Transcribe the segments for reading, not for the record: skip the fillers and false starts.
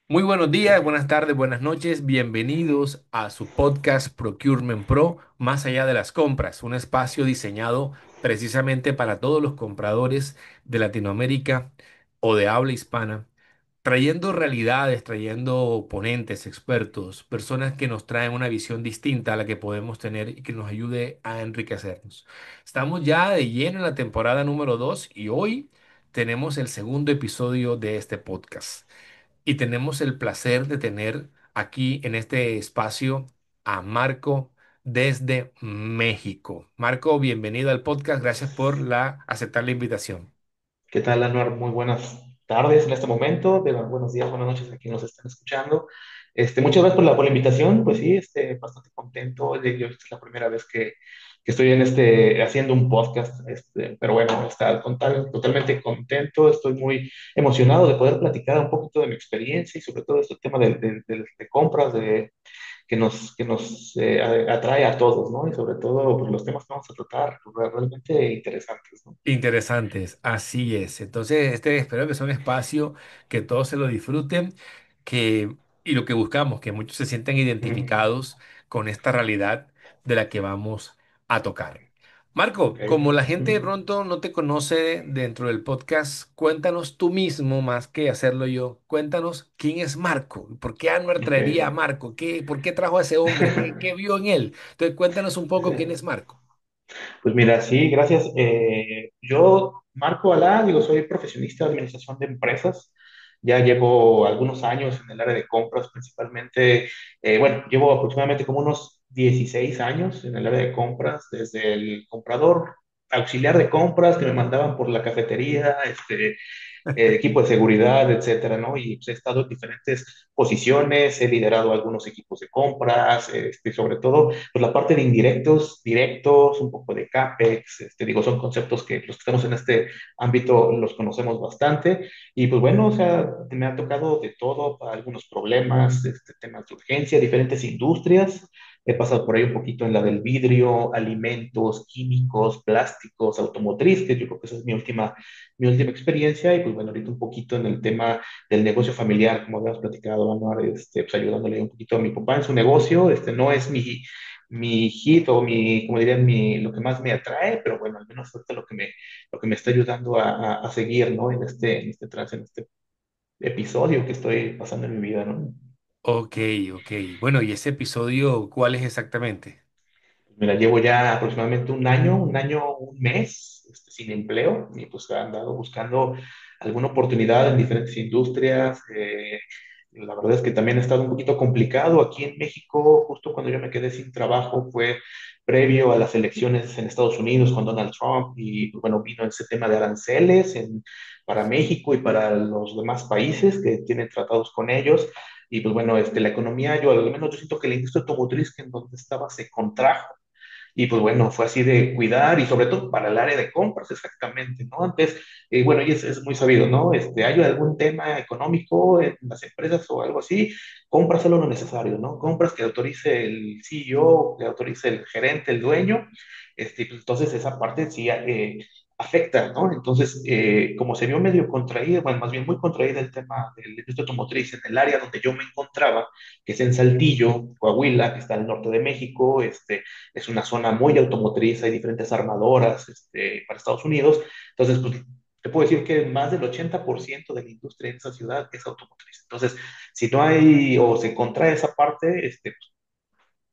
Muy buenos días, buenas tardes, buenas noches. Bienvenidos a su podcast Procurement Pro, Más allá de las compras, un espacio diseñado precisamente para todos los compradores de Latinoamérica o de habla hispana, trayendo realidades, trayendo ponentes, expertos, personas que nos traen una visión distinta a la que podemos tener y que nos ayude a enriquecernos. Estamos ya de lleno en la temporada número 2 y hoy tenemos el segundo episodio de este podcast. Y tenemos el placer de tener aquí en este espacio a Marco desde México. Marco, bienvenido al podcast. Gracias por aceptar la invitación. ¿Qué tal, Anuar? Muy buenas tardes en este momento, buenos días, buenas noches a quienes nos están escuchando. Muchas gracias por la invitación. Pues sí, bastante contento. Yo esta es la primera vez que estoy haciendo un podcast, pero bueno, totalmente contento. Estoy muy emocionado de poder platicar un poquito de mi experiencia y sobre todo este tema de compras que nos atrae a todos, ¿no? Y sobre todo pues, los temas que vamos a tratar, realmente interesantes, ¿no? Interesantes, así es. Entonces, espero que sea un espacio que todos se lo disfruten, y lo que buscamos, que muchos se sientan Ujú. identificados con esta realidad de la que vamos a tocar. Ok. Marco, como la gente de Ujú. pronto no te conoce dentro del podcast, cuéntanos tú mismo, más que hacerlo yo, cuéntanos quién es Marco, por qué Anwar Ok. traería a Marco, por qué trajo a ese hombre, qué vio en él. Entonces, cuéntanos un poco quién es Marco. Pues mira, sí, gracias. Yo, Marco Alá, digo, soy profesionista de administración de empresas. Ya llevo algunos años en el área de compras, principalmente, bueno, llevo aproximadamente como unos 16 años en el área de compras, desde el comprador auxiliar de compras que me mandaban por la cafetería, equipo de seguridad, etcétera, ¿no? Y pues, he estado en diferentes posiciones, he liderado algunos equipos de compras, sobre todo, pues la parte de indirectos, directos, un poco de CAPEX, digo, son conceptos que los que estamos en este ámbito los conocemos bastante, y pues bueno, o sea, me ha tocado de todo, algunos problemas, temas de urgencia, diferentes industrias. He pasado por ahí un poquito en la del vidrio, alimentos, químicos, plásticos, automotriz, que yo creo que esa es mi última experiencia y pues bueno, ahorita un poquito en el tema del negocio familiar, como habíamos platicado, Anuar, pues ayudándole un poquito a mi papá en su negocio, no es mi hit o como dirían, lo que más me atrae, pero bueno, al menos ahorita lo que me está ayudando a seguir, ¿no? En este episodio que estoy pasando en mi vida, ¿no? Ok, ok. Bueno, ¿y ese episodio cuál es exactamente? Mira, llevo ya aproximadamente un mes, sin empleo y pues he andado buscando alguna oportunidad en diferentes industrias. La verdad es que también ha estado un poquito complicado aquí en México, justo cuando yo me quedé sin trabajo, fue previo a las elecciones en Estados Unidos con Donald Trump y pues, bueno, vino ese tema de aranceles para México y para los demás países que tienen tratados con ellos. Y pues bueno, la economía, yo al menos yo siento que la industria automotriz que en donde estaba se contrajo y pues bueno, fue así de cuidar y sobre todo para el área de compras, exactamente, ¿no? Antes, bueno, y es muy sabido, ¿no? Hay algún tema económico en las empresas o algo así, compras solo lo necesario, ¿no? Compras que autorice el CEO, que autorice el gerente, el dueño, pues entonces esa parte sí afecta, ¿no? Entonces, como se vio medio contraído, bueno, más bien muy contraído el tema del industria automotriz en el área donde yo me encontraba, que es en Saltillo, Coahuila, que está al norte de México, es una zona muy automotriz, hay diferentes armadoras para Estados Unidos. Entonces, pues, te puedo decir que más del 80% de la industria en esa ciudad es automotriz. Entonces, si no hay o se contrae esa parte,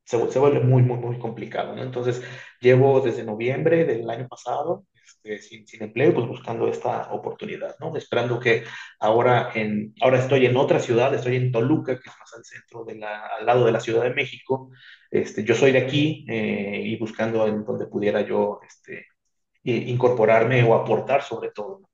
se vuelve muy, muy, muy complicado, ¿no? Entonces, llevo desde noviembre del año pasado sin empleo, pues buscando esta oportunidad, ¿no? Esperando que ahora estoy en otra ciudad, estoy en Toluca, que es más al centro, al lado de la Ciudad de México. Yo soy de aquí y buscando en donde pudiera yo incorporarme o aportar sobre todo, ¿no?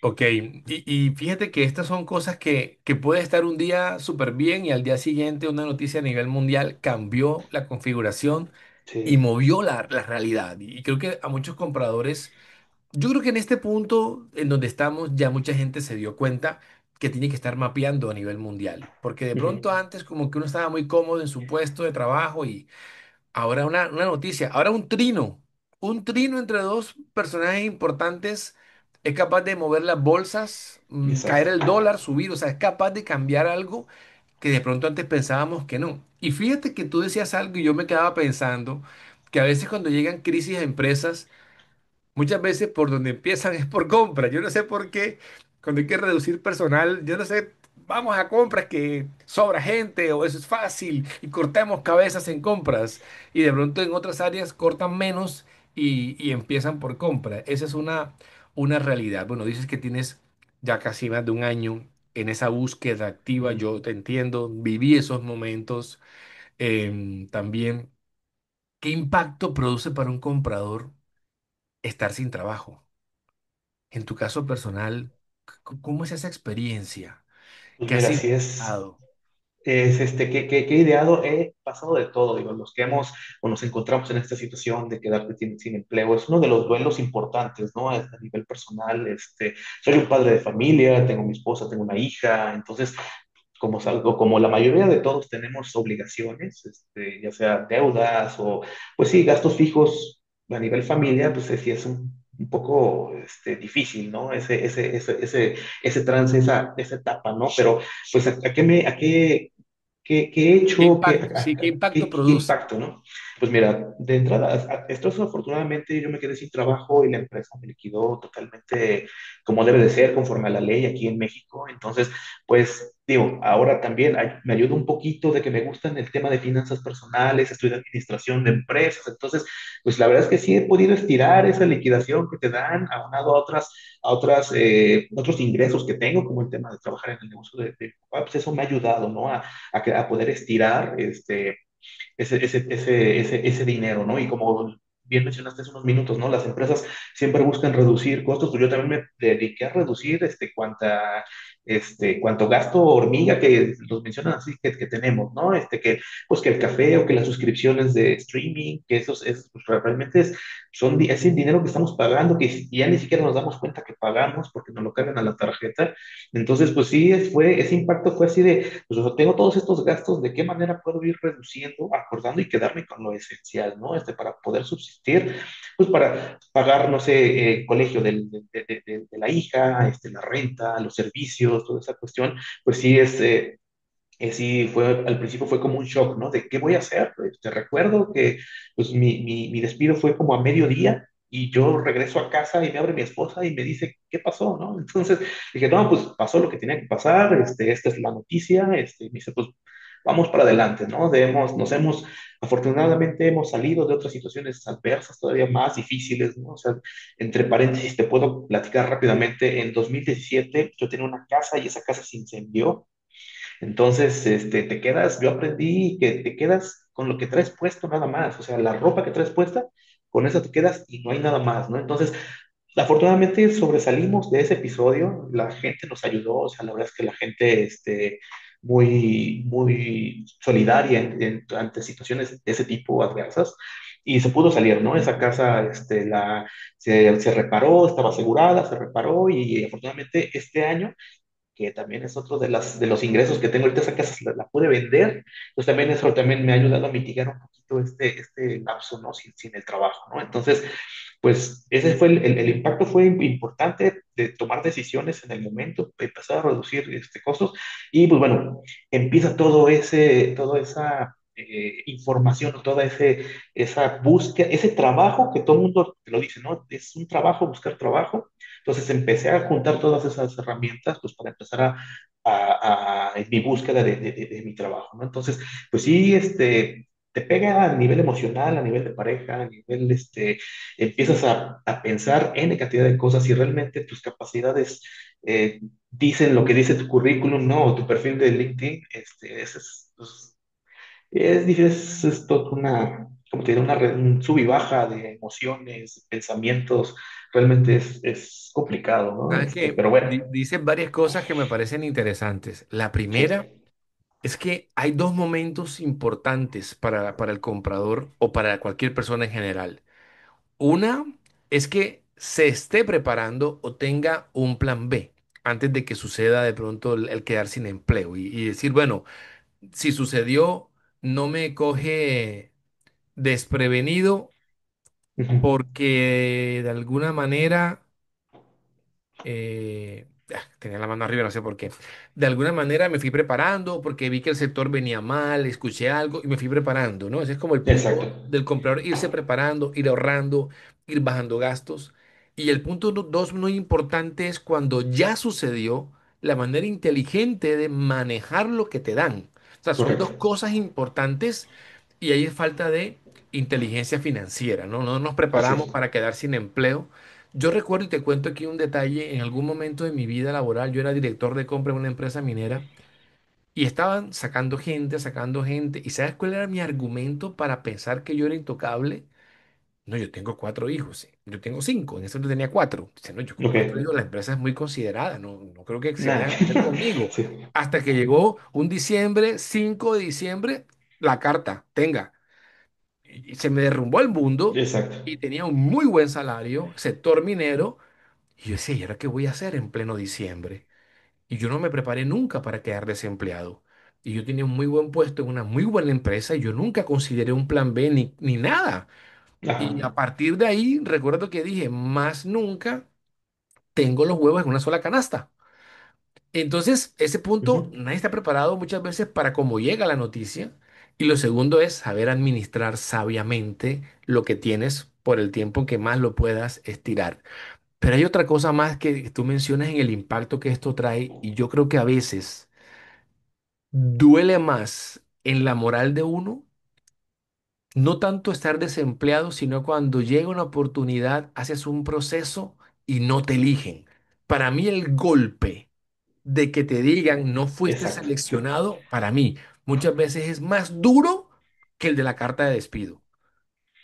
Ok, y fíjate que estas son cosas que puede estar un día súper bien y al día siguiente una noticia a nivel mundial cambió la configuración y Sí. movió la realidad. Y creo que a muchos compradores, yo creo que en este punto en donde estamos ya mucha gente se dio cuenta que tiene que estar mapeando a nivel mundial, porque de Ujú. pronto antes como que uno estaba muy cómodo en su puesto de trabajo y ahora una noticia, ahora un trino entre dos personajes importantes es capaz de mover las bolsas, caer Exacto. el dólar, subir, o sea, es capaz de cambiar algo que de pronto antes pensábamos que no. Y fíjate que tú decías algo y yo me quedaba pensando que a veces cuando llegan crisis a empresas, muchas veces por donde empiezan es por compra. Yo no sé por qué, cuando hay que reducir personal, yo no sé, vamos a compras que sobra gente o eso es fácil y cortamos cabezas en compras. Y de pronto en otras áreas cortan menos y empiezan por compra. Esa es una realidad. Bueno, dices que tienes ya casi más de un año en esa búsqueda activa. Ujú. Yo te entiendo, viví esos momentos también. ¿Qué impacto produce para un comprador estar sin trabajo? En tu caso personal, ¿cómo es esa experiencia? Pues ¿Qué has mira, así es. intentado? Que he ideado, he pasado de todo, digo, los que hemos o nos encontramos en esta situación de quedarte sin empleo, es uno de los duelos importantes, ¿no? A nivel personal, soy un padre de familia, tengo mi esposa, tengo una hija, entonces como salgo, como la mayoría de todos tenemos obligaciones, ya sea deudas o, pues sí, gastos fijos a nivel familia, pues sí es un poco difícil, ¿no? Ese trance, esa etapa, ¿no? Pero, pues, ¿a qué qué he ¿Qué hecho? impacto? Sí, ¿qué impacto Qué produce? impacto, no? Pues mira, de entrada, esto es afortunadamente yo me quedé sin trabajo y la empresa me liquidó totalmente como debe de ser, conforme a la ley aquí en México. Entonces, pues digo, ahora también me ayuda un poquito de que me gustan el tema de finanzas personales, estudio administración de empresas. Entonces, pues la verdad es que sí he podido estirar esa liquidación que te dan, aunado otros ingresos que tengo, como el tema de trabajar en el negocio de mi papá, pues eso me ha ayudado, ¿no? A poder estirar ese dinero, ¿no? Y como bien mencionaste hace unos minutos, ¿no? Las empresas siempre buscan reducir costos, pues yo también me dediqué a reducir cuanto gasto hormiga que los mencionan así que tenemos, ¿no? Pues que el café o que las suscripciones de streaming, que pues, realmente es el dinero que estamos pagando, que ya ni siquiera nos damos cuenta que pagamos porque nos lo cargan a la tarjeta. Entonces, pues sí, ese impacto fue así de, pues o sea, tengo todos estos gastos, ¿de qué manera puedo ir reduciendo, acordando y quedarme con lo esencial, ¿no? Para poder subsistir, pues para pagar, no sé, el colegio de la hija, la renta, los servicios, toda esa cuestión, pues sí sí al principio fue como un shock, ¿no? De qué voy a hacer. Te recuerdo que pues mi despido fue como a mediodía y yo regreso a casa y me abre mi esposa y me dice, ¿qué pasó, no? Entonces dije, no, pues pasó lo que tenía que pasar, esta es la noticia, me dice, pues vamos para adelante, ¿no? Afortunadamente hemos salido de otras situaciones adversas todavía más difíciles, ¿no? O sea, entre paréntesis, te puedo platicar rápidamente, en 2017 yo tenía una casa y esa casa se incendió. Entonces, yo aprendí que te quedas con lo que traes puesto nada más, o sea, la ropa que traes puesta, con eso te quedas y no hay nada más, ¿no? Entonces, afortunadamente sobresalimos de ese episodio, la gente nos ayudó, o sea, la verdad es que la gente, muy solidaria ante situaciones de ese tipo adversas. Y se pudo salir, ¿no? Esa casa, se reparó, estaba asegurada, se reparó y afortunadamente este año que también es otro de los ingresos que tengo ahorita, esa casa la pude vender, pues también eso también me ha ayudado a mitigar un poquito este lapso, ¿no? Sin el trabajo, ¿no? Entonces, pues ese fue el impacto fue importante de tomar decisiones en el momento, de empezar a reducir costos y pues bueno, empieza toda esa información, esa búsqueda, ese trabajo que todo el mundo te lo dice, ¿no? Es un trabajo, buscar trabajo. Entonces empecé a juntar todas esas herramientas pues para empezar en mi búsqueda de mi trabajo, ¿no? Entonces, pues sí, te pega a nivel emocional, a nivel de pareja, a nivel, empiezas a pensar en cantidad de cosas y realmente tus capacidades dicen lo que dice tu currículum, ¿no? O tu perfil de LinkedIn, pues, es difícil, es toda como te diré, un sub y baja de emociones, pensamientos, realmente es complicado, ¿no? Sabes que Pero bueno, dices varias cosas que me parecen interesantes. La sí. primera es que hay dos momentos importantes para el comprador o para cualquier persona en general. Una es que se esté preparando o tenga un plan B antes de que suceda de pronto el quedar sin empleo y decir, bueno, si sucedió, no me coge desprevenido Ujú. porque de alguna manera tenía la mano arriba, no sé por qué. De alguna manera me fui preparando porque vi que el sector venía mal, escuché algo y me fui preparando, ¿no? Ese es como el Exacto, punto del comprador, irse preparando, ir ahorrando, ir bajando gastos. Y el punto dos muy importante es cuando ya sucedió, la manera inteligente de manejar lo que te dan. O sea, son dos correcto. cosas importantes y ahí es falta de inteligencia financiera, ¿no? No nos Así preparamos es. para quedar sin empleo. Yo recuerdo y te cuento aquí un detalle, en algún momento de mi vida laboral, yo era director de compra en una empresa minera y estaban sacando gente, ¿y sabes cuál era mi argumento para pensar que yo era intocable? No, yo tengo cuatro hijos, yo tengo cinco, en ese momento tenía cuatro. Dice, no, yo con Ok. cuatro hijos la empresa es muy considerada, no creo que se Nada. vayan a meter conmigo. Sí, Hasta que llegó un diciembre, 5 de diciembre, la carta, tenga. Y se me derrumbó el mundo exacto. y tenía un muy buen salario, sector minero. Y yo decía, ¿y ahora qué voy a hacer en pleno diciembre? Y yo no me preparé nunca para quedar desempleado. Y yo tenía un muy buen puesto en una muy buena empresa y yo nunca consideré un plan B ni nada. Ajá. Y a partir de ahí, recuerdo que dije, más nunca tengo los huevos en una sola canasta. Entonces, ese punto, Ujú. nadie está preparado muchas veces para cómo llega la noticia. Y lo segundo es saber administrar sabiamente lo que tienes por el tiempo que más lo puedas estirar. Pero hay otra cosa más que tú mencionas en el impacto que esto trae y yo creo que a veces duele más en la moral de uno, no tanto estar desempleado, sino cuando llega una oportunidad, haces un proceso y no te eligen. Para mí el golpe de que te digan no fuiste Exacto. Sí. seleccionado, para mí muchas veces es más duro que el de la carta de despido.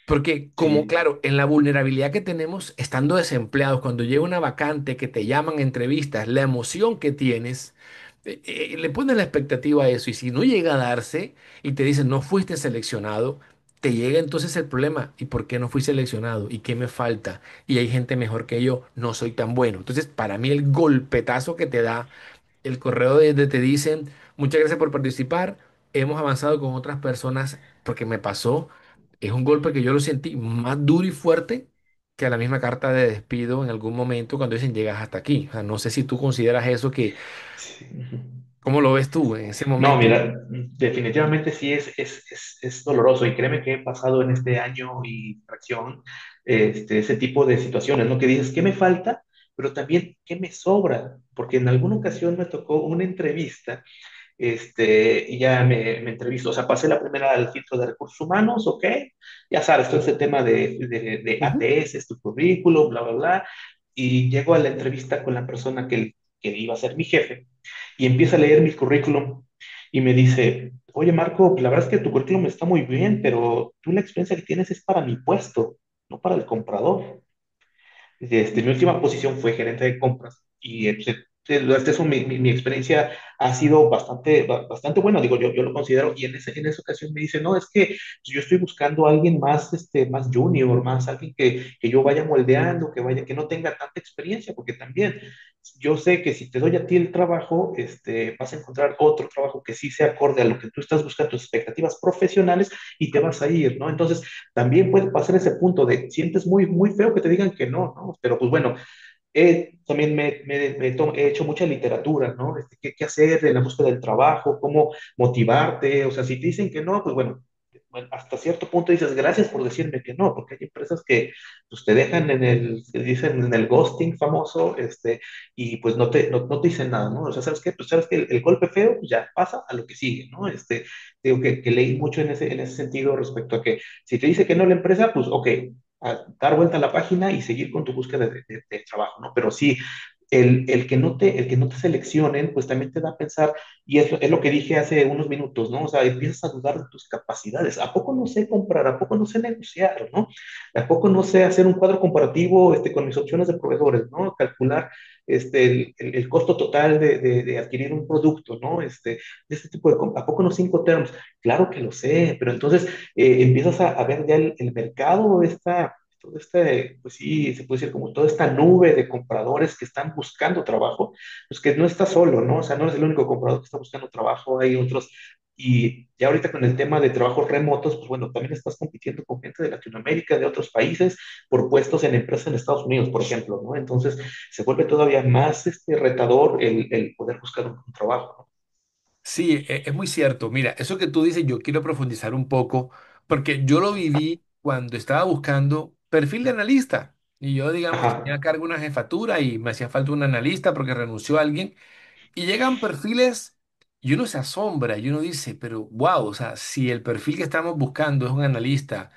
Porque como Sí. claro, en la vulnerabilidad que tenemos estando desempleados, cuando llega una vacante que te llaman a entrevistas, la emoción que tienes, le pones la expectativa a eso y si no llega a darse y te dicen no fuiste seleccionado, te llega entonces el problema, ¿y por qué no fui seleccionado? ¿Y qué me falta? Y hay gente mejor que yo, no soy tan bueno. Entonces, para mí el golpetazo que te da el correo de te dicen, muchas gracias por participar, hemos avanzado con otras personas porque me pasó, es un golpe que yo lo sentí más duro y fuerte que a la misma carta de despido en algún momento cuando dicen llegas hasta aquí. O sea, no sé si tú consideras eso que, Sí. Ujú. ¿cómo lo ves tú en ese No, momento? mira, definitivamente sí es doloroso y créeme que he pasado en este año y fracción ese tipo de situaciones, ¿no? Que dices, ¿qué me falta? Pero también, ¿qué me sobra? Porque en alguna ocasión me tocó una entrevista y ya me entrevistó, o sea, pasé la primera al filtro de recursos humanos, ok, ya sabes, todo ese tema de Ujú. ATS, es tu currículum, bla, bla, bla, y llego a la entrevista con la persona que iba a ser mi jefe, y empieza a leer mi currículum, y me dice, oye Marco, la verdad es que tu currículum está muy bien, pero tú la experiencia que tienes es para mi puesto, no para el comprador. Mi última posición fue gerente de compras y hasta eso mi experiencia ha sido bastante buena, digo, yo lo considero, y en esa ocasión me dice, no, es que yo estoy buscando a alguien más, más junior, más alguien que yo vaya moldeando, que no tenga tanta experiencia, porque también yo sé que si te doy a ti el trabajo, vas a encontrar otro trabajo que sí sea acorde a lo que tú estás buscando, tus expectativas profesionales, y te vas a ir, ¿no? Entonces, también puede pasar ese punto de sientes muy feo que te digan que no, ¿no? Pero pues bueno, también he hecho mucha literatura, ¿no? ¿Qué hacer en la búsqueda del trabajo? ¿Cómo motivarte? O sea, si te dicen que no, pues bueno, hasta cierto punto dices, gracias por decirme que no, porque hay empresas que pues, te dejan que dicen en el ghosting famoso, y pues no te dicen nada, ¿no? O sea, ¿sabes qué? Pues sabes que el golpe feo pues, ya pasa a lo que sigue, ¿no? Digo que leí mucho en ese sentido respecto a que si te dice que no la empresa, pues ok, a dar vuelta a la página y seguir con tu búsqueda de trabajo, ¿no? Pero sí, el que no te seleccionen, pues también te da a pensar, y es lo que dije hace unos minutos, ¿no? O sea, empiezas a dudar de tus capacidades. ¿A poco no sé comprar? ¿A poco no sé negociar? ¿No? ¿A poco no sé hacer un cuadro comparativo con mis opciones de proveedores? ¿No? Calcular el costo total de adquirir un producto, ¿no? De este tipo ¿a poco no cinco terms? Claro que lo sé, pero entonces empiezas a ver ya el mercado, todo pues sí, se puede decir como toda esta nube de compradores que están buscando trabajo, pues que no estás solo, ¿no? O sea, no eres el único comprador que está buscando trabajo, hay otros Y ya ahorita con el tema de trabajos remotos, pues bueno, también estás compitiendo con gente de Latinoamérica, de otros países, por puestos en empresas en Estados Unidos, por ejemplo, ¿no? Entonces se vuelve todavía más retador el poder buscar un trabajo, ¿no? Sí, es muy cierto. Mira, eso que tú dices, yo quiero profundizar un poco, porque yo lo viví cuando estaba buscando perfil de analista. Y yo, digamos, tenía a Ajá, cargo una jefatura y me hacía falta un analista porque renunció alguien. Y llegan perfiles y uno se asombra y uno dice, pero wow, o sea, si el perfil que estamos buscando es un analista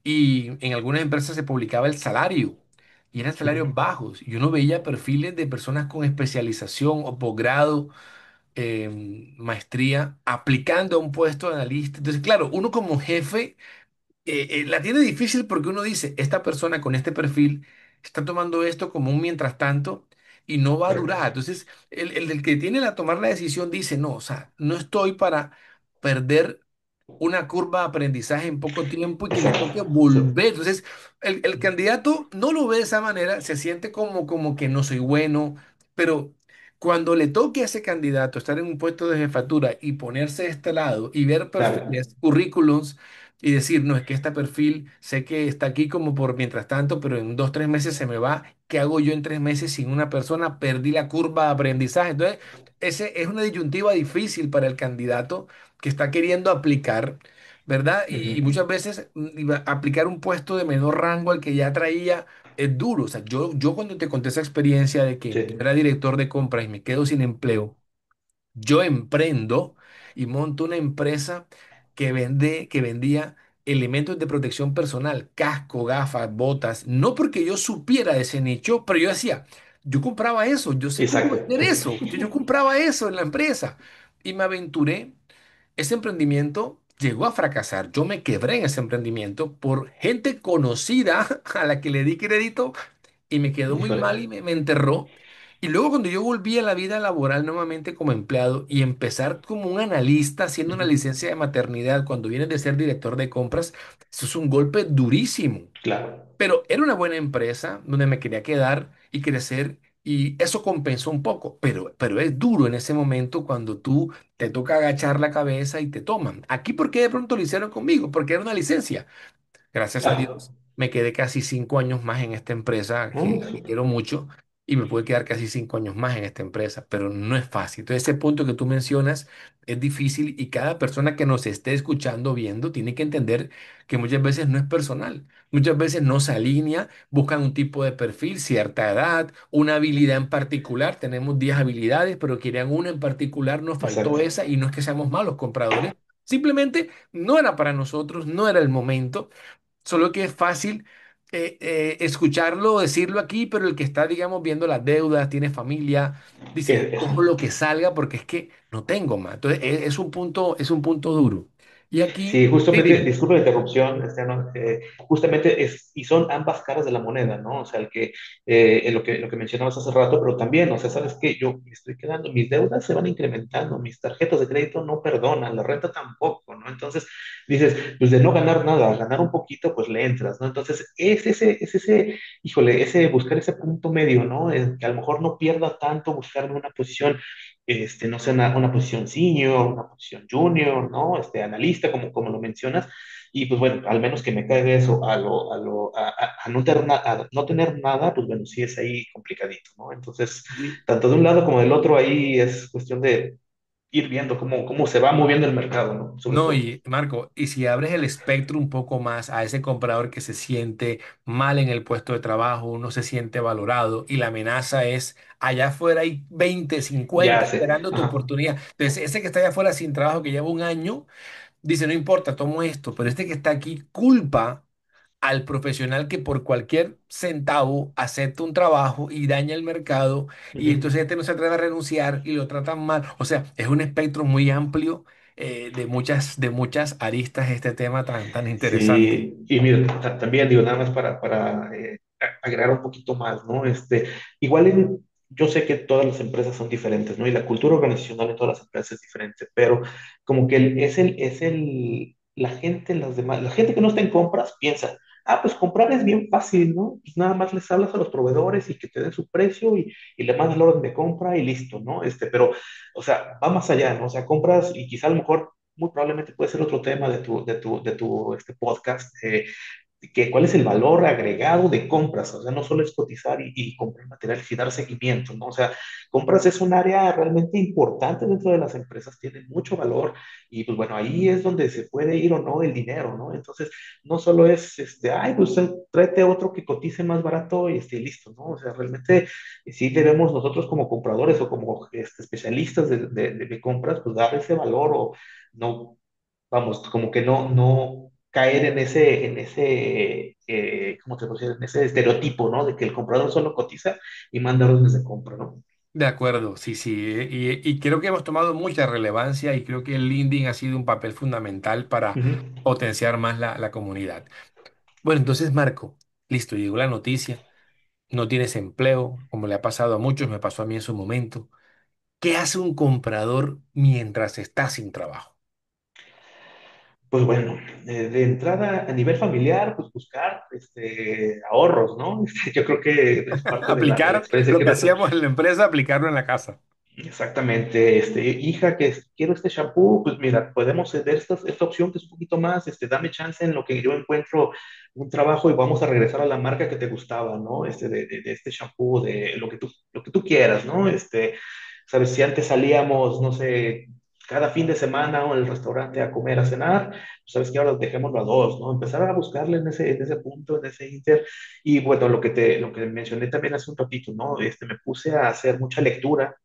y en algunas empresas se publicaba el salario y eran salarios sí, bajos y uno veía perfiles de personas con especialización o posgrado, maestría, aplicando a un puesto de analista. Entonces, claro, uno como jefe la tiene difícil porque uno dice, esta persona con este perfil está tomando esto como un mientras tanto y no va a correcto, durar. Entonces, el que tiene la tomar la decisión dice, no, o sea, no estoy para perder una curva de aprendizaje en poco tiempo y que me exacto, toque sí, volver. Entonces, el candidato no lo ve de esa manera, se siente como que no soy bueno, pero cuando le toque a ese candidato estar en un puesto de jefatura y ponerse de este lado y ver claro, perfiles, currículums y decir, no, es que este perfil sé que está aquí como por mientras tanto, pero en 2, 3 meses se me va. ¿Qué hago yo en 3 meses sin una persona? Perdí la curva de aprendizaje. Entonces, ese es una disyuntiva difícil para el candidato que está queriendo aplicar, ¿verdad? Y ujú, muchas veces aplicar un puesto de menor rango al que ya traía es duro. O sea, yo cuando te conté esa experiencia de que yo sí, era director de compras y me quedo sin empleo, yo emprendo y monto una empresa que vendía elementos de protección personal, casco, gafas, botas, no porque yo supiera de ese nicho, pero yo decía, yo compraba eso, yo sé cómo exacto, vender eso, yo compraba eso en la empresa y me aventuré. Ese emprendimiento llegó a fracasar. Yo me quebré en ese emprendimiento por gente conocida a la que le di crédito y me quedó muy híjole, mal y me enterró. Y luego cuando yo volví a la vida laboral nuevamente como empleado y empezar como un analista haciendo una ujú, licencia de maternidad cuando vienes de ser director de compras, eso es un golpe durísimo. claro, Pero era una buena empresa donde me quería quedar y crecer y eso compensó un poco, pero es duro en ese momento cuando tú te toca agachar la cabeza y te toman. Aquí, ¿por qué de pronto lo hicieron conmigo? Porque era una licencia. Gracias a claro, Dios, me quedé casi 5 años más en esta empresa mm, que súper, quiero mucho y me pude quedar casi 5 años más en esta empresa, pero no es fácil. Entonces, ese punto que tú mencionas es difícil y cada persona que nos esté escuchando, viendo, tiene que entender que muchas veces no es personal. Muchas veces no se alinea, buscan un tipo de perfil, cierta edad, una habilidad en particular. Tenemos 10 habilidades, pero querían una en particular, nos faltó exacto. esa y no es que seamos malos compradores. Simplemente no era para nosotros, no era el momento. Solo que es fácil escucharlo, decirlo aquí, pero el que está, digamos, viendo las deudas, tiene familia, dice, Eso. cojo lo que salga porque es que no tengo más. Entonces, es un punto duro. Y aquí, Sí, sí, justamente, dime. disculpa la interrupción, ¿no? Justamente y son ambas caras de la moneda, ¿no? O sea, lo que mencionabas hace rato, pero también, o sea, ¿sabes qué? Yo me estoy quedando, mis deudas se van incrementando, mis tarjetas de crédito no perdonan, la renta tampoco, ¿no? Entonces, dices, pues de no ganar nada, a ganar un poquito, pues le entras, ¿no? Entonces, híjole, ese buscar ese punto medio, ¿no? Que a lo mejor no pierda tanto buscarme una posición no sé, una posición senior, una posición junior, ¿no? Analista, como lo mencionas, y pues bueno, al menos que me caiga eso a no tener nada, pues bueno, sí es ahí complicadito, ¿no? Entonces, tanto de un lado como del otro, ahí es cuestión de ir viendo cómo se va moviendo el mercado, ¿no? Sobre No, todo. y Marco, y si abres el espectro un poco más a ese comprador que se siente mal en el puesto de trabajo, no se siente valorado y la amenaza es allá afuera hay 20, Ya 50 sé. esperando tu Ajá. oportunidad. Entonces, ese que está allá afuera sin trabajo, que lleva un año, dice, no importa, tomo esto, pero este que está aquí culpa al profesional que por cualquier centavo acepta un trabajo y daña el mercado y entonces Ujú. este no se atreve a renunciar y lo tratan mal. O sea, es un espectro muy amplio de muchas aristas este tema tan interesante. Sí, y mira, también digo, nada más para agregar un poquito más, ¿no? Igual yo sé que todas las empresas son diferentes, ¿no? Y la cultura organizacional en todas las empresas es diferente, pero como que la gente, la gente que no está en compras piensa, pues comprar es bien fácil, ¿no? Pues nada más les hablas a los proveedores y que te den su precio y le mandas la orden de compra y listo, ¿no? Pero, o sea, va más allá, ¿no? O sea, compras y quizá a lo mejor muy probablemente puede ser otro tema de tu podcast, que cuál es el valor agregado de compras, o sea, no solo es cotizar y comprar materiales y dar seguimiento, ¿no? O sea, compras es un área realmente importante dentro de las empresas, tiene mucho valor y pues bueno, ahí es donde se puede ir o no el dinero, ¿no? Entonces, no solo es, ay, pues tráete otro que cotice más barato y listo, ¿no? O sea, realmente sí debemos nosotros como compradores o como especialistas de compras, pues dar ese valor o no, vamos, como que no caer ¿cómo te puedo decir? En ese estereotipo, ¿no? De que el comprador solo cotiza y manda órdenes de compra, ¿no? De acuerdo, sí, sí. Y creo que hemos tomado mucha relevancia y creo que el LinkedIn ha sido un papel fundamental para Ujú. potenciar más la comunidad. Bueno, entonces, Marco, listo, llegó la noticia. No tienes empleo, como le ha pasado a muchos, me pasó a mí en su momento. ¿Qué hace un comprador mientras está sin trabajo? Pues bueno, de entrada a nivel familiar, pues buscar ahorros, ¿no? Yo creo que es parte de la Aplicar experiencia lo que que nos. hacíamos en la empresa, aplicarlo en la casa. Exactamente, hija, quiero este shampoo, pues mira, podemos ceder esta opción que es un poquito más, dame chance en lo que yo encuentro un trabajo y vamos a regresar a la marca que te gustaba, ¿no? De este shampoo, de lo que tú quieras, ¿no? Sabes, si antes salíamos, no sé, cada fin de semana o al restaurante a comer, a cenar, pues sabes que ahora dejémoslo a dos, ¿no? Empezar a buscarle en ese punto, en ese inter. Y bueno, lo que mencioné también hace un ratito, ¿no? Me puse a hacer mucha lectura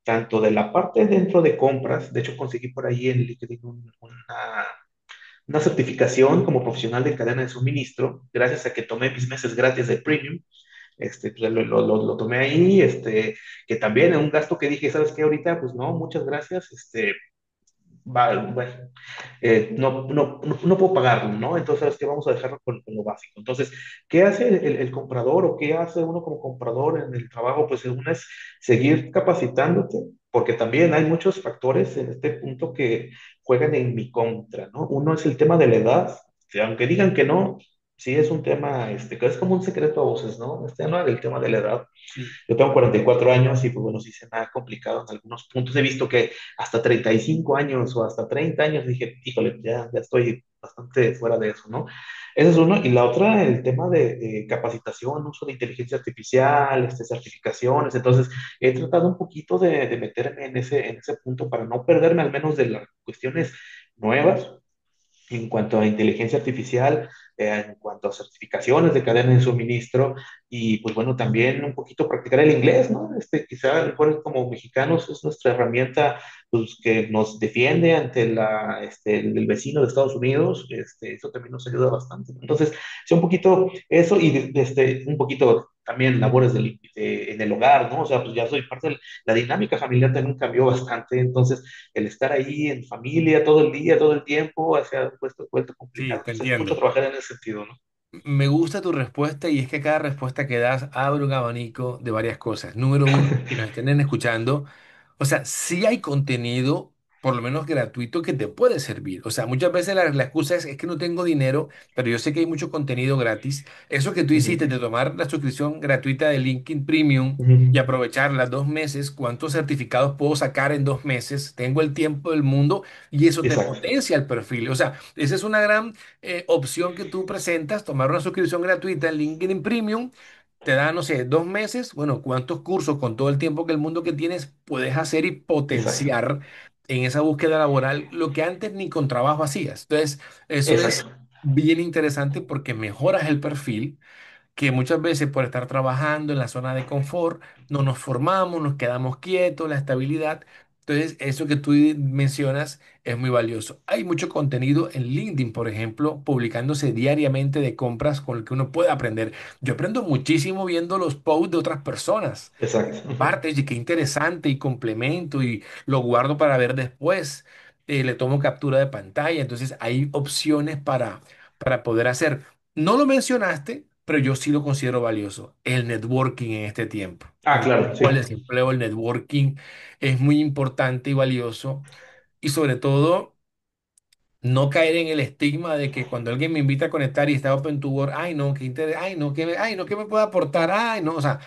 tanto de la parte dentro de compras, de hecho conseguí por ahí en LinkedIn una certificación como profesional de cadena de suministro, gracias a que tomé mis meses gratis de premium, pues lo tomé ahí, que también es un gasto que dije, ¿sabes qué? Ahorita, pues no, muchas gracias, bueno, no puedo pagarlo, ¿no? Entonces, ¿sabes qué? Vamos a dejarlo con lo básico. Entonces, ¿qué hace el comprador o qué hace uno como comprador en el trabajo? Pues uno es seguir capacitándote, porque también hay muchos factores en este punto que juegan en mi contra, ¿no? Uno es el tema de la edad, que aunque digan que no, sí es un tema, que es como un secreto a voces, ¿no? ¿no? El tema de la edad. Sí, Yo tengo 44 años y pues bueno, sí se me ha complicado en algunos puntos. He visto que hasta 35 años o hasta 30 años dije, híjole, ya estoy bastante fuera de eso, ¿no? Ese es uno. Y la otra, el tema de capacitación, uso de inteligencia artificial, certificaciones. Entonces, he tratado un poquito de meterme en ese punto para no perderme al menos de las cuestiones nuevas en cuanto a inteligencia artificial, en cuanto a certificaciones de cadena de suministro y pues bueno, también un poquito practicar el inglés, ¿no? Quizá a lo mejor como mexicanos es nuestra herramienta pues, que nos defiende ante el vecino de Estados Unidos, eso también nos ayuda bastante. Entonces, sí, un poquito eso y un poquito también labores en el hogar, ¿no? O sea, pues ya soy parte de la dinámica familiar también cambió bastante, entonces el estar ahí en familia todo el día, todo el tiempo, hacia puesto sí, complicado. te Pues es mucho entiendo. trabajar en ese sentido, ¿no? Me gusta tu respuesta y es que cada respuesta que das abre un abanico de varias cosas. Número uno, que nos estén escuchando, o sea, sí hay contenido, por lo menos gratuito, que te puede servir. O sea, muchas veces la excusa es que no tengo dinero, pero yo sé que hay mucho contenido gratis. Eso que tú hiciste Ujú, de tomar la suscripción gratuita de LinkedIn Premium y ujú. aprovecharla 2 meses, ¿cuántos certificados puedo sacar en 2 meses? Tengo el tiempo del mundo y eso te Exacto, potencia el perfil. O sea, esa es una gran opción que tú presentas, tomar una suscripción gratuita en LinkedIn Premium, te da, no sé, 2 meses, bueno, ¿cuántos cursos con todo el tiempo que el mundo que tienes puedes hacer y exacto, potenciar en esa búsqueda laboral lo que antes ni con trabajo hacías? Entonces, eso es exacto, bien interesante porque mejoras el perfil que muchas veces por estar trabajando en la zona de confort, no nos formamos, nos quedamos quietos, la estabilidad. Entonces, eso que tú mencionas es muy valioso. Hay mucho contenido en LinkedIn, por ejemplo, publicándose diariamente de compras con el que uno puede aprender. Yo aprendo muchísimo viendo los posts de otras personas. exacto. Ujú. Partes y qué interesante y complemento y lo guardo para ver después. Le tomo captura de pantalla. Entonces, hay opciones para poder hacer. No lo mencionaste, pero yo sí lo considero valioso, el networking en este tiempo. Ah, En claro, tiempo del sí, desempleo, el networking es muy importante y valioso. Y sobre todo, no caer en el estigma de que cuando alguien me invita a conectar y está open to work, ay no, qué interés, ay no, ¿qué me puede aportar? Ay no, o sea,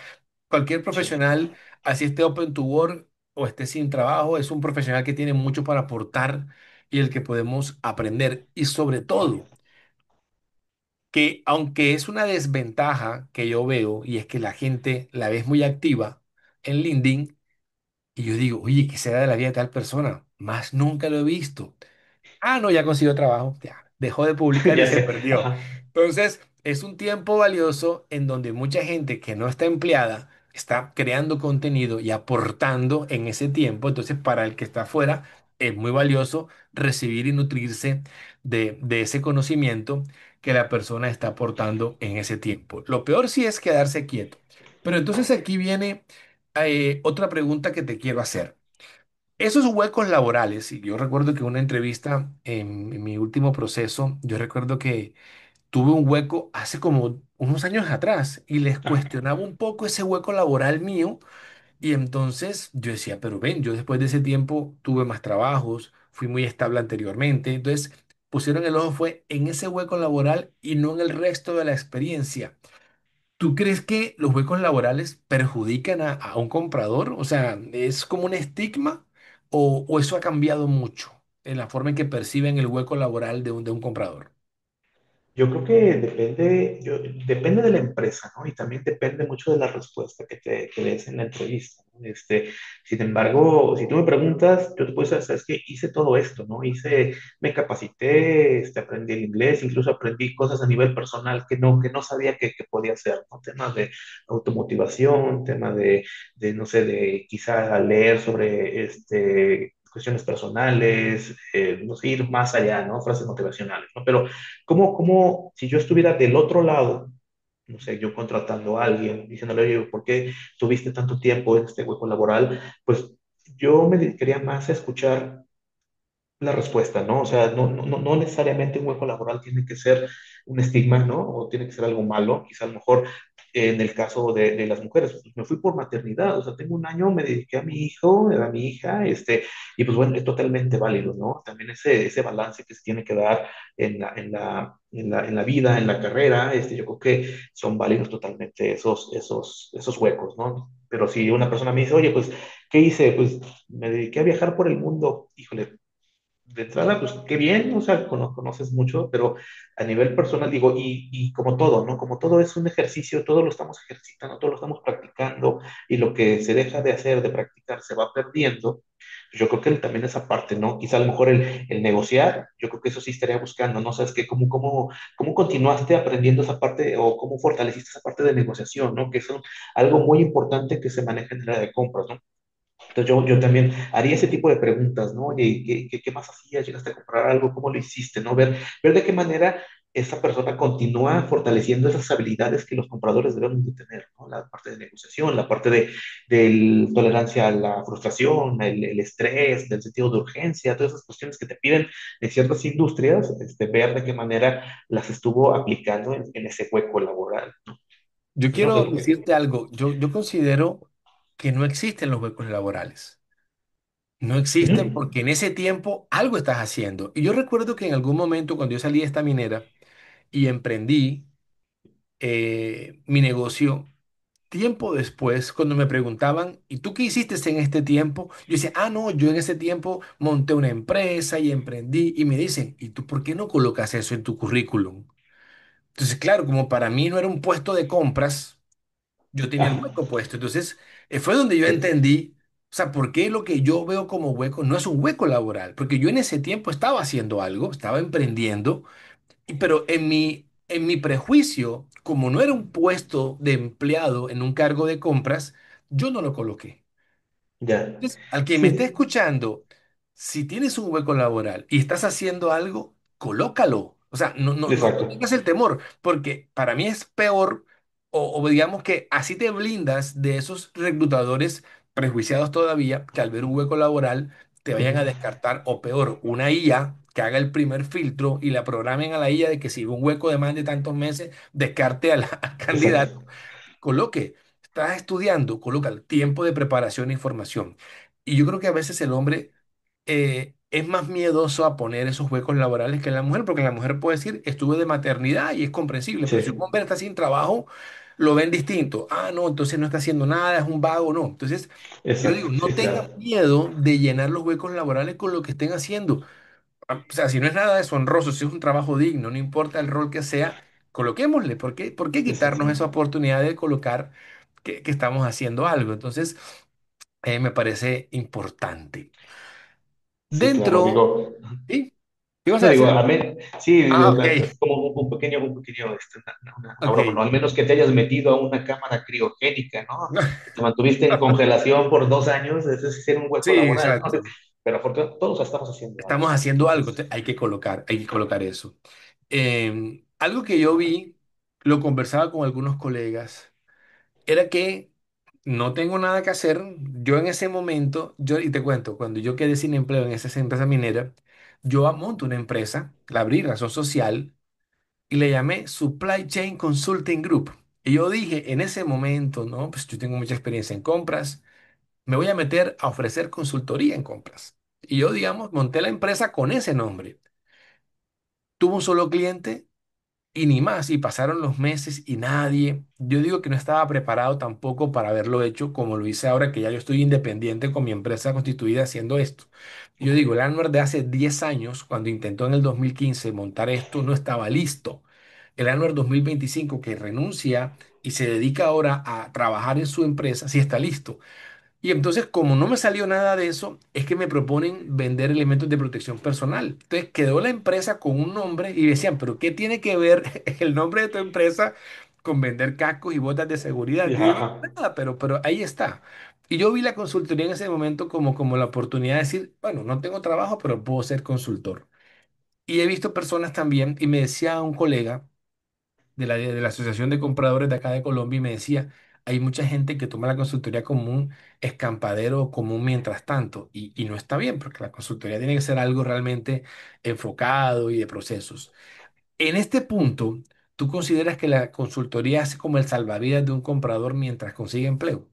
cualquier sí, profesional, así esté open to work o esté sin trabajo, es un profesional que tiene mucho para aportar y el que podemos aprender. Y sobre todo, que aunque es una desventaja que yo veo, y es que la gente la ves muy activa en LinkedIn, y yo digo, oye, ¿qué será de la vida de tal persona? Más nunca lo he visto. Ah, no, ya consiguió trabajo, ya, dejó de publicar y Ya se sé, perdió. ajá. Entonces, es un tiempo valioso en donde mucha gente que no está empleada está creando contenido y aportando en ese tiempo. Entonces, para el que está afuera, es muy valioso recibir y nutrirse de ese conocimiento que la persona está aportando en ese tiempo. Lo peor sí es quedarse quieto. Pero entonces aquí viene otra pregunta que te quiero hacer. Esos huecos laborales, y yo recuerdo que en una entrevista en mi último proceso, yo recuerdo que tuve un hueco hace como unos años atrás y les Ah, cuestionaba un poco ese hueco laboral mío y entonces yo decía, pero ven, yo después de ese tiempo tuve más trabajos, fui muy estable anteriormente, entonces pusieron el ojo fue en ese hueco laboral y no en el resto de la experiencia. ¿Tú crees que los huecos laborales perjudican a un comprador? O sea, ¿es como un estigma o eso ha cambiado mucho en la forma en que perciben el hueco laboral de un comprador? yo creo que depende de la empresa, ¿no? Y también depende mucho de la respuesta que des en la entrevista, ¿no? Sin embargo, si tú me preguntas, yo te puedo decir, sabes que hice todo esto, ¿no? Me capacité, aprendí el inglés, incluso aprendí cosas a nivel personal que no sabía que podía hacer, ¿no? Temas de automotivación, temas no sé, de quizá leer sobre, cuestiones personales, no sé, ir más allá, ¿no? Frases motivacionales, ¿no? Pero si yo estuviera del otro lado, no sé, yo contratando a alguien, diciéndole, oye, ¿por qué tuviste tanto tiempo en este hueco laboral? Pues yo me dedicaría más a escuchar la respuesta, ¿no? O sea, no necesariamente un hueco laboral tiene que ser un estigma, ¿no? O tiene que ser algo malo. Quizá a lo mejor en el caso de las mujeres, pues me fui por maternidad, o sea, tengo un año, me dediqué a mi hijo, a mi hija, y pues bueno, es totalmente válido, ¿no? También ese balance que se tiene que dar en la vida, en la carrera, yo creo que son válidos totalmente esos huecos, ¿no? Pero si una persona me dice, oye, pues, ¿qué hice? Pues me dediqué a viajar por el mundo, híjole, de entrada, pues qué bien, o sea, conoces mucho, pero a nivel personal digo, y como todo, ¿no? Como todo es un ejercicio, todo lo estamos ejercitando, todo lo estamos practicando, y lo que se deja de hacer, de practicar, se va perdiendo. Yo creo que también esa parte, ¿no? Quizá a lo mejor el negociar, yo creo que eso sí estaría buscando, ¿no? Sabes que cómo continuaste aprendiendo esa parte o cómo fortaleciste esa parte de negociación, ¿no? Que es algo muy importante que se maneja en el área de compras, ¿no? Entonces yo también haría ese tipo de preguntas, ¿no? Oye, ¿qué más hacías? ¿Llegaste a comprar algo? ¿Cómo lo hiciste? ¿No? Ver de qué manera esa persona continúa fortaleciendo esas habilidades que los compradores debemos de tener, ¿no? La parte de negociación, la parte de tolerancia a la frustración, el estrés, del sentido de urgencia, todas esas cuestiones que te piden en ciertas industrias, ver de qué manera las estuvo aplicando en ese hueco laboral, ¿no? Yo Eso es quiero lo que... decirte algo, yo considero que no existen los huecos laborales. No existen Ujú. porque en ese tiempo algo estás haciendo. Y yo recuerdo que en algún momento cuando yo salí de esta minera y emprendí mi negocio, tiempo después, cuando me preguntaban, ¿y tú qué hiciste en este tiempo? Yo decía, ah, no, yo en ese tiempo monté una empresa y emprendí. Y me dicen, ¿y tú por qué no colocas eso en tu currículum? Entonces, claro, como para mí no era un puesto de compras, yo tenía el Ah, hueco puesto. Entonces, fue donde yo sí, entendí, o sea, por qué lo que yo veo como hueco no es un hueco laboral, porque yo en ese tiempo estaba haciendo algo, estaba emprendiendo, pero en mi prejuicio, como no era un puesto de empleado en un cargo de compras, yo no lo coloqué. ya. Entonces, al que me esté Sí, escuchando, si tienes un hueco laboral y estás haciendo algo, colócalo. O sea, no exacto. tengas el temor, porque para mí es peor, o digamos que así te blindas de esos reclutadores prejuiciados todavía, que al ver un hueco laboral te vayan a descartar, o peor, una IA que haga el primer filtro y la programen a la IA de que si ve un hueco de más de tantos meses, descarte al candidato. Exacto. Coloque, estás estudiando, coloca el tiempo de preparación e información. Y yo creo que a veces el hombre es más miedoso a poner esos huecos laborales que la mujer, porque la mujer puede decir, estuve de maternidad y es comprensible, pero si un Sí, hombre está sin trabajo, lo ven distinto. Ah, no, entonces no está haciendo nada, es un vago, no. Entonces, yo exacto. digo, Sí, no tengan claro. miedo de llenar los huecos laborales con lo que estén haciendo. O sea, si no es nada deshonroso, si es un trabajo digno, no importa el rol que sea, coloquémosle. ¿Por qué quitarnos esa Exactamente. oportunidad de colocar que estamos haciendo algo? Entonces, me parece importante. Sí, claro, Dentro, digo. ¿sí? ¿Qué vas a No digo, decir? a mí, sí, Ah, digo, ok, es como un pequeño, una broma, ¿no? ok. Al menos que te hayas metido a una cámara criogénica, ¿no? Y te mantuviste en congelación por 2 años, ese sí sería un hueco Sí, laboral, ¿no? exacto. Pero afortunadamente todos estamos haciendo algo, Estamos ¿no? haciendo algo, Entonces, hay que colocar eso. Algo que yo vi, lo conversaba con algunos colegas, era que no tengo nada que hacer. Yo en ese momento, y te cuento, cuando yo quedé sin empleo en esa empresa minera, yo monto una empresa, la abrí, Razón Social, y le llamé Supply Chain Consulting Group. Y yo dije en ese momento, no, pues yo tengo mucha experiencia en compras, me voy a meter a ofrecer consultoría en compras. Y yo, digamos, monté la empresa con ese nombre. Tuvo un solo cliente y ni más, y pasaron los meses y nadie, yo digo que no estaba preparado tampoco para haberlo hecho como lo hice ahora que ya yo estoy independiente con mi empresa constituida haciendo esto. Yo ok, digo, el Anwar de hace 10 años, cuando intentó en el 2015 montar esto, no estaba listo. El Anwar 2025 que renuncia y se dedica ahora a trabajar en su empresa, sí está listo. Y entonces, como no me salió nada de eso, es que me proponen vender elementos de protección personal. Entonces, quedó la empresa con un nombre y decían, pero ¿qué tiene que ver el nombre de tu empresa con vender cascos y botas de seguridad? Y yo no, ajá. nada, pero ahí está. Y yo vi la consultoría en ese momento como la oportunidad de decir, bueno, no tengo trabajo, pero puedo ser consultor. Y he visto personas también, y me decía un colega, de la Asociación de Compradores de acá de Colombia y me decía, hay mucha gente que toma la consultoría como un escampadero o como un mientras tanto y no está bien porque la consultoría tiene que ser algo realmente enfocado y de procesos. En este punto, ¿tú consideras que la consultoría es como el salvavidas de un comprador mientras consigue empleo?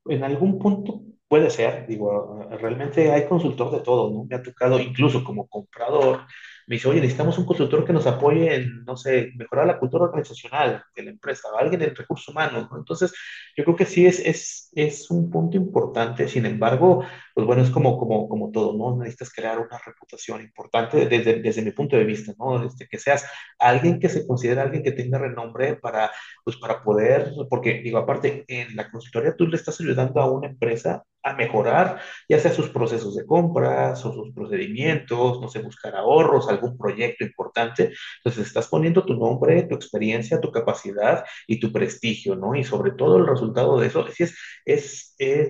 En algún punto puede ser, digo, realmente hay consultor de todo, ¿no? Me ha tocado incluso como comprador, me dice, oye, necesitamos un consultor que nos apoye en, no sé, mejorar la cultura organizacional de la empresa, o alguien de recursos humanos, ¿no? Entonces, yo creo que sí es un punto importante, sin embargo, pues bueno, es como todo, ¿no? Necesitas crear una reputación importante desde mi punto de vista, ¿no? Que seas alguien que se considera alguien que tenga renombre para pues para poder, porque digo, aparte, en la consultoría tú le estás ayudando a una empresa a mejorar, ya sea sus procesos de compras o sus procedimientos, no sé, buscar ahorros, algún proyecto importante. Entonces, estás poniendo tu nombre, tu experiencia, tu capacidad y tu prestigio, ¿no? Y sobre todo el resultado de eso, sí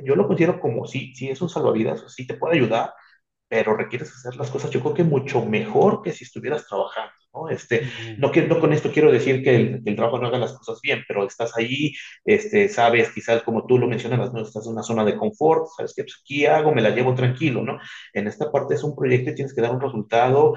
yo lo considero como sí es un salvavidas, sí te puede ayudar, pero requieres hacer las cosas, yo creo que mucho mejor que si estuvieras trabajando, ¿no? Mm. No con esto quiero decir que el trabajo no haga las cosas bien, pero estás ahí, sabes, quizás como tú lo mencionas, ¿no? Estás en una zona de confort, sabes que pues, aquí hago, me la llevo tranquilo, ¿no? En esta parte es un proyecto y tienes que dar un resultado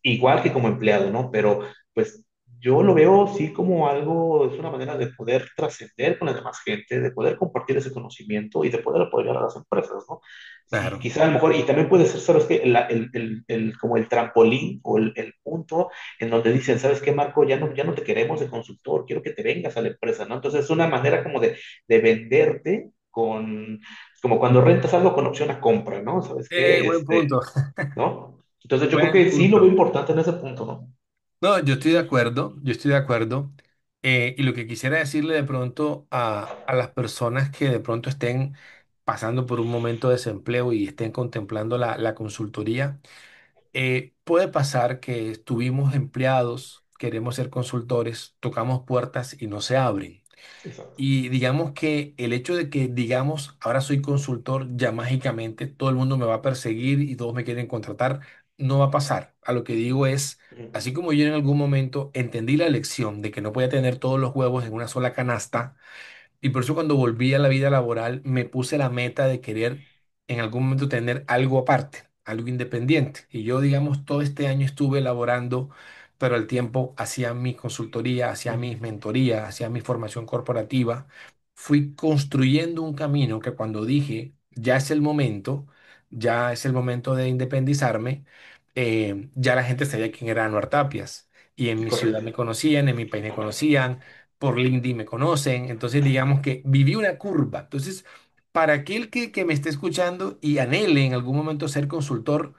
igual que como empleado, ¿no? Pero pues yo lo veo sí como algo, es una manera de poder trascender con la demás gente, de poder compartir ese conocimiento y de poder apoyar a las empresas, ¿no? Sí, Claro. quizá a lo mejor, y también puede ser, ¿sabes qué? Como el trampolín o el punto en donde dicen, ¿sabes qué, Marco? Ya no te queremos de consultor, quiero que te vengas a la empresa, ¿no? Entonces es una manera como de venderte como cuando rentas algo con opción a compra, ¿no? ¿Sabes qué? Buen punto. ¿No? Entonces yo creo Buen que sí lo veo punto. importante en ese punto, ¿no? No, yo estoy de acuerdo, yo estoy de acuerdo. Y lo que quisiera decirle de pronto a las personas que de pronto estén pasando por un momento de desempleo y estén contemplando la consultoría, puede pasar que estuvimos empleados, queremos ser consultores, tocamos puertas y no se abren. Exacto. Y digamos que el hecho de que digamos, ahora soy consultor, ya mágicamente todo el mundo me va a perseguir y todos me quieren contratar, no va a pasar. A lo que digo es, Ujú. así como yo en algún momento entendí la lección de que no podía tener todos los huevos en una sola canasta, y por eso cuando volví a la vida laboral me puse la meta de querer en algún momento tener algo aparte, algo independiente. Y yo, digamos, todo este año estuve elaborando, pero al tiempo hacía mi consultoría, hacía mis Ujú. mentorías, hacía mi formación corporativa. Fui construyendo un camino que cuando dije, ya es el momento de independizarme, ya la gente sabía quién era Anuar Tapias. Y en mi ciudad Correcto. me conocían, en mi país me conocían, por LinkedIn me conocen, entonces digamos que viví una curva. Entonces, para aquel que me esté escuchando y anhele en algún momento ser consultor,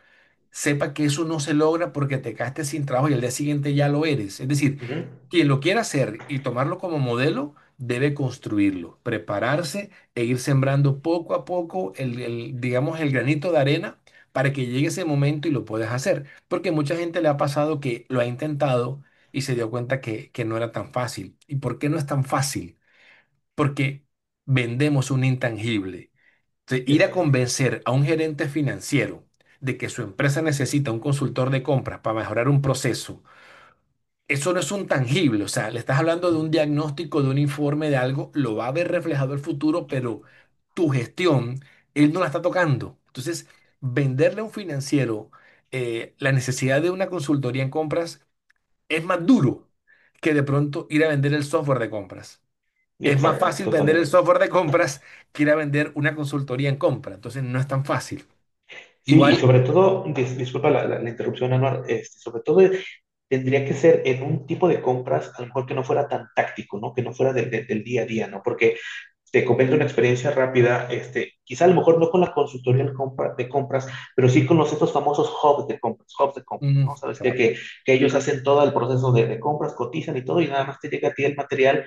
sepa que eso no se logra porque te quedaste sin trabajo y al día siguiente ya lo eres. Es decir, Ujú. quien lo quiera hacer y tomarlo como modelo debe construirlo, prepararse e ir sembrando poco a poco digamos, el granito de arena para que llegue ese momento y lo puedas hacer. Porque mucha gente le ha pasado que lo ha intentado y se dio cuenta que no era tan fácil. ¿Y por qué no es tan fácil? Porque vendemos un intangible. Entonces, ir a Exacto. convencer a un gerente financiero de que su empresa necesita un consultor de compras para mejorar un proceso, eso no es un tangible. O sea, le estás hablando de un diagnóstico, de un informe, de algo, lo va a ver reflejado el futuro, pero tu gestión, él no la está tocando. Entonces, venderle a un financiero la necesidad de una consultoría en compras es más duro que de pronto ir a vender el software de compras. Es más Exacto, fácil vender el totalmente. software de compras que ir a vender una consultoría en compra. Entonces no es tan fácil. Sí, y Igual, sobre todo, disculpa la interrupción, Anuar, sobre todo tendría que ser en un tipo de compras, a lo mejor que no fuera tan táctico, ¿no? Que no fuera del día a día, ¿no? Porque te comento una experiencia rápida, quizá a lo mejor no con la consultoría de compras, pero sí con estos famosos hubs de compras, ¿no? Sabes claro. que ellos hacen todo el proceso de compras, cotizan y todo, y nada más te llega a ti el material.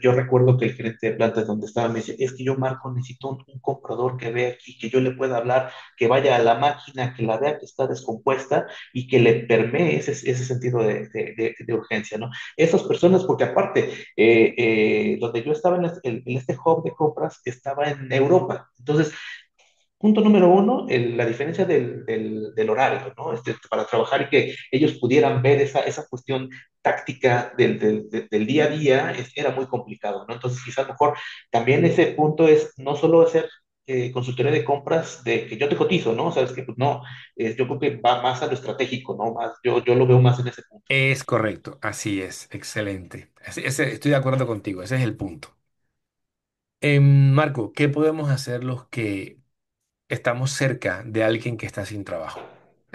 Yo recuerdo que el gerente de plantas donde estaba me dice, es que yo, Marco, necesito un comprador que vea aquí, que yo le pueda hablar, que vaya a la máquina, que la vea que está descompuesta y que le permee ese sentido de urgencia, ¿no? Esas personas, porque aparte, donde yo estaba en este hub de compras, estaba en Europa. Entonces, punto número uno, la diferencia del horario, ¿no? Para trabajar y que ellos pudieran ver esa cuestión táctica del día a día era muy complicado, ¿no? Entonces, quizás a lo mejor también ese punto es no solo hacer consultoría de compras de que yo te cotizo, ¿no? Sabes que pues no, yo creo que va más a lo estratégico, ¿no? Más, yo lo veo más en ese punto. Es correcto, así es, excelente. Estoy de acuerdo contigo, ese es el punto. Marco, ¿qué podemos hacer los que estamos cerca de alguien que está sin trabajo?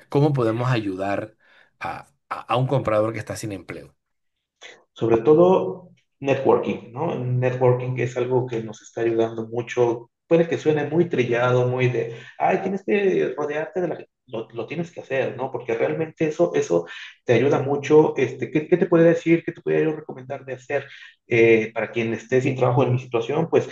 ¿Cómo podemos ayudar a un comprador que está sin empleo? Sobre todo networking, ¿no? Networking es algo que nos está ayudando mucho. Puede que suene muy trillado, muy de, ay, tienes que rodearte de la gente. Lo tienes que hacer, ¿no? Porque realmente eso te ayuda mucho. ¿Qué te puede decir? ¿Qué te podría yo recomendar de hacer para quien esté sin trabajo en mi situación? Pues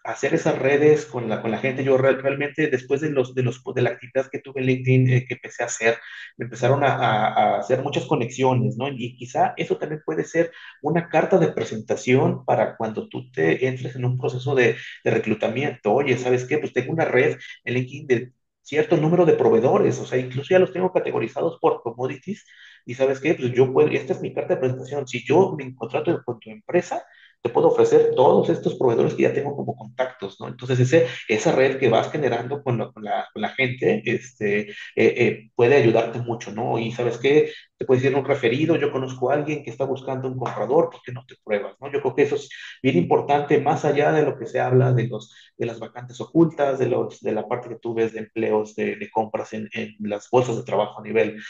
hacer esas redes con la gente. Yo realmente después de la actividad que tuve en LinkedIn, que empecé a hacer, me empezaron a hacer muchas conexiones, ¿no? Y quizá eso también puede ser una carta de presentación para cuando tú te entres en un proceso de reclutamiento. Oye, ¿sabes qué? Pues tengo una red en LinkedIn de cierto número de proveedores, o sea, incluso ya los tengo categorizados por commodities, y ¿sabes qué? Pues yo puedo, esta es mi carta de presentación. Si yo me contrato con tu empresa, te puedo ofrecer todos estos proveedores que ya tengo como contactos, ¿no? Entonces, esa red que vas generando con la gente, puede ayudarte mucho, ¿no? Y sabes qué, te puedes decir un referido, yo conozco a alguien que está buscando un comprador, ¿por qué no te pruebas, no? Yo creo que eso es bien importante, más allá de lo que se habla de las vacantes ocultas, de la parte que tú ves de empleos, de compras en las bolsas de trabajo a nivel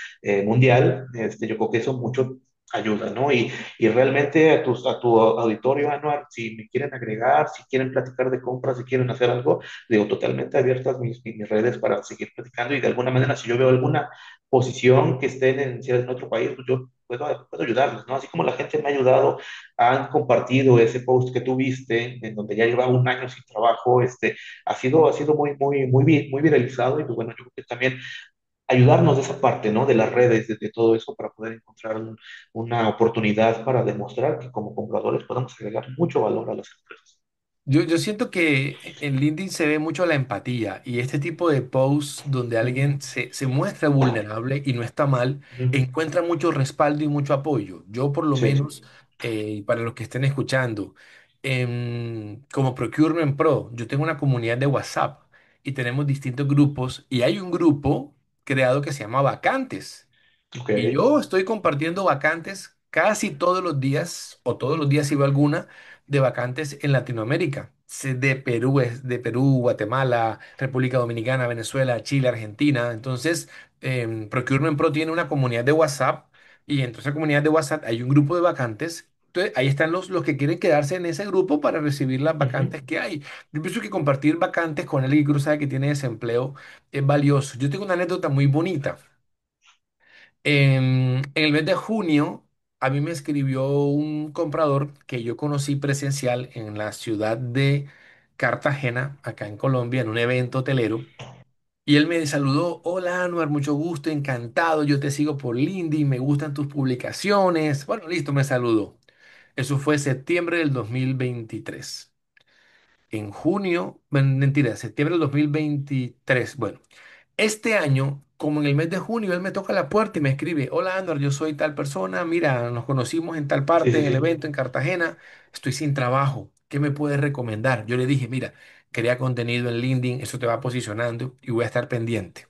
mundial. Yo creo que eso mucho ayuda, ¿no? Y realmente a tu auditorio anual, si me quieren agregar, si quieren platicar de compras, si quieren hacer algo, digo, totalmente abiertas mis redes para seguir platicando y de alguna manera, si yo veo alguna posición que estén en otro país, pues yo puedo ayudarles, ¿no? Así como la gente me ha ayudado, han compartido ese post que tú viste, en donde ya lleva un año sin trabajo, ha sido muy, muy, muy viralizado y pues bueno, yo creo que también ayudarnos de esa parte, ¿no? De las redes, de todo eso, para poder encontrar una oportunidad para demostrar que como compradores podemos agregar mucho valor a las empresas. Yo siento que en LinkedIn se ve mucho la empatía y este tipo de posts donde Ujú, alguien se muestra vulnerable y no está mal, ujú. encuentra mucho respaldo y mucho apoyo. Yo por lo Sí, menos, para los que estén escuchando, como Procurement Pro, yo tengo una comunidad de WhatsApp y tenemos distintos grupos y hay un grupo creado que se llama Vacantes. ok. Y yo estoy compartiendo vacantes casi todos los días, o todos los días si veo alguna, de vacantes en Latinoamérica. De Perú, de Perú, Guatemala, República Dominicana, Venezuela, Chile, Argentina. Entonces, Procurement Pro tiene una comunidad de WhatsApp y entre esa comunidad de WhatsApp hay un grupo de vacantes. Entonces, ahí están los que quieren quedarse en ese grupo para recibir las Ujú. vacantes que hay. Yo pienso que compartir vacantes con alguien que uno sabe que tiene desempleo es valioso. Yo tengo una anécdota muy bonita. En el mes de junio, a mí me escribió un comprador que yo conocí presencial en la ciudad de Cartagena, acá en Colombia, en un evento hotelero. Y él me saludó: hola Anuar, mucho gusto, encantado, yo te sigo por LinkedIn, me gustan tus publicaciones. Bueno, listo, me saludó. Eso fue septiembre del 2023. En junio, mentira, septiembre del 2023. Bueno, este año, como en el mes de junio, él me toca la puerta y me escribe: hola Anuar, yo soy tal persona, mira, nos conocimos en tal Sí, parte, sí, en el sí. evento en Cartagena, estoy sin trabajo, ¿qué me puedes recomendar? Yo le dije: mira, crea contenido en LinkedIn, eso te va posicionando y voy a estar pendiente.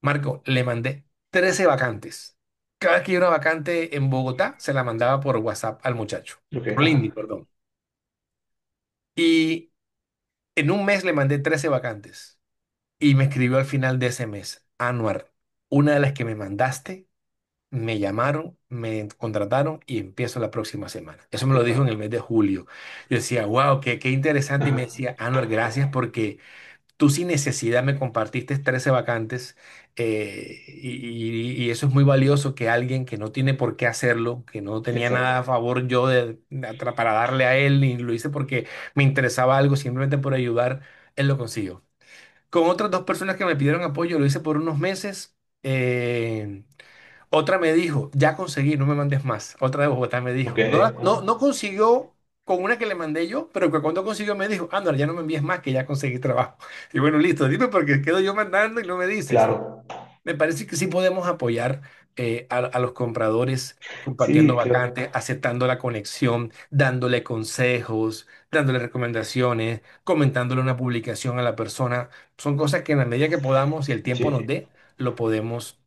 Marco, le mandé 13 vacantes. Cada que iba una vacante en Bogotá, se la mandaba por WhatsApp al muchacho. Ok, Por LinkedIn, ajá. perdón. Y en un mes le mandé 13 vacantes. Y me escribió al final de ese mes: Anuar, una de las que me mandaste, me llamaron, me contrataron y empiezo la próxima semana. Eso Ah, me qué lo dijo en el padre. mes de julio. Yo decía: wow, qué interesante. Y me Ajá. decía: Anuar, gracias porque tú sin necesidad me compartiste 13 vacantes, y eso es muy valioso, que alguien que no tiene por qué hacerlo, que no tenía Exacto. nada a favor yo para darle a él, ni lo hice porque me interesaba algo, simplemente por ayudar, él lo consiguió. Con otras dos personas que me pidieron apoyo, lo hice por unos meses. Otra me dijo: ya conseguí, no me mandes más. Otra de Bogotá me Ok, dijo: no, no, ajá. no consiguió con una que le mandé yo, pero que cuando consiguió me dijo: Andor, ya no me envíes más, que ya conseguí trabajo. Y bueno, listo, dime porque quedo yo mandando y no me dices. Claro. Me parece que sí podemos apoyar a los compradores compartiendo Sí, claro. vacantes, aceptando la conexión, dándole consejos, dándole recomendaciones, comentándole una publicación a la persona. Son cosas que en la medida que podamos y el tiempo nos Sí. dé, lo podemos